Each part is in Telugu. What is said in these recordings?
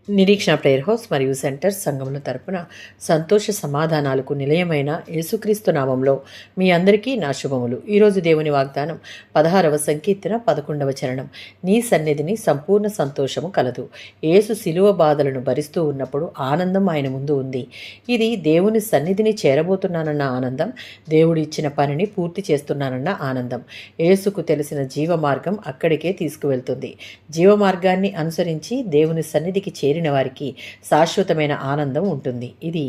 నిరీక్షణ ప్రేయర్ హౌస్ మరియు సెంటర్ సంఘముల తరపున సంతోష సమాధానాలకు నిలయమైన యేసుక్రీస్తు నామంలో మీ అందరికీ నా శుభములు. ఈరోజు దేవుని వాగ్దానం 16వ సంకీర్తన 11వ చరణం. నీ సన్నిధిని సంపూర్ణ సంతోషము కలదు. యేసు శిలువ బాధలను భరిస్తూ ఉన్నప్పుడు ఆనందం ఆయన ముందు ఉంది. ఇది దేవుని సన్నిధిని చేరబోతున్నానన్న ఆనందం, దేవుడు ఇచ్చిన పనిని పూర్తి చేస్తున్నానన్న ఆనందం. యేసుకు తెలిసిన జీవ మార్గం అక్కడికే తీసుకువెళ్తుంది. జీవ మార్గాన్ని అనుసరించి దేవుని సన్నిధికి చేరిన వారికి శాశ్వతమైన ఆనందం ఉంటుంది. ఇది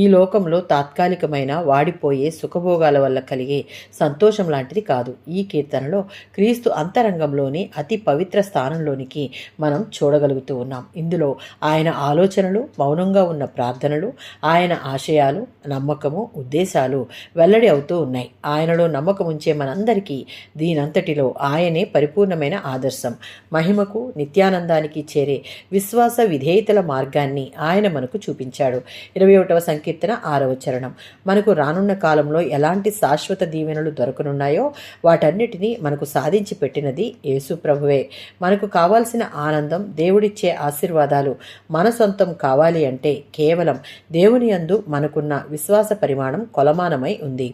ఈ లోకంలో తాత్కాలికమైన వాడిపోయే సుఖభోగాల వల్ల కలిగే సంతోషం లాంటిది కాదు. ఈ కీర్తనలో క్రీస్తు అంతరంగంలోని అతి పవిత్ర స్థానంలోనికి మనం చూడగలుగుతూ ఉన్నాం. ఇందులో ఆయన ఆలోచనలు, మౌనంగా ఉన్న ప్రార్థనలు, ఆయన ఆశయాలు, నమ్మకము, ఉద్దేశాలు వెల్లడి అవుతూ ఉన్నాయి. ఆయనలో నమ్మకం ఉంచే మనందరికీ దీనంతటిలో ఆయనే పరిపూర్ణమైన ఆదర్శం. మహిమకు, నిత్యానందానికి చేరే విశ్వాస విధేయతల మార్గాన్ని ఆయన మనకు చూపించాడు. 21వ సంకీర్తన 6వ చరణం. మనకు రానున్న కాలంలో ఎలాంటి శాశ్వత దీవెనలు దొరకనున్నాయో వాటన్నిటినీ మనకు సాధించి పెట్టినది యేసు ప్రభువే. మనకు కావాల్సిన ఆనందం, దేవుడిచ్చే ఆశీర్వాదాలు మన సొంతం కావాలి అంటే కేవలం దేవుని యందు మనకున్న విశ్వాస పరిమాణం కొలమానమై ఉంది.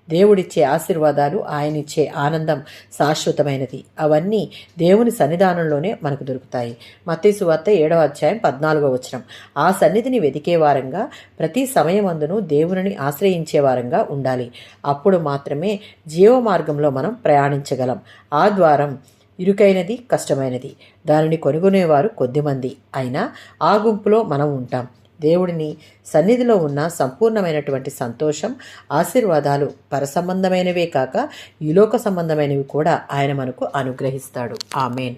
దేవుడిచ్చే ఆశీర్వాదాలు, ఆయనిచ్చే ఆనందం శాశ్వతమైనది. అవన్నీ దేవుని సన్నిధానంలోనే మనకు దొరుకుతాయి. మత్తయి సువార్త 7వ అధ్యాయం 14వ వచనం. ఆ సన్నిధిని వెతికే వారంగా, ప్రతి సమయమందును దేవుని ఆశ్రయించే వారంగా ఉండాలి. అప్పుడు మాత్రమే జీవ మార్గంలో మనం ప్రయాణించగలం. ఆ ద్వారం ఇరుకైనది, కష్టమైనది. దానిని కొనుగొనేవారు కొద్దిమంది. అయినా ఆ గుంపులో మనం ఉంటాం. దేవుడిని సన్నిధిలో ఉన్న సంపూర్ణమైనటువంటి సంతోషం, ఆశీర్వాదాలు పరసంబంధమైనవే కాక ఈలోక సంబంధమైనవి కూడా ఆయన మనకు అనుగ్రహిస్తాడు. ఆమేన్.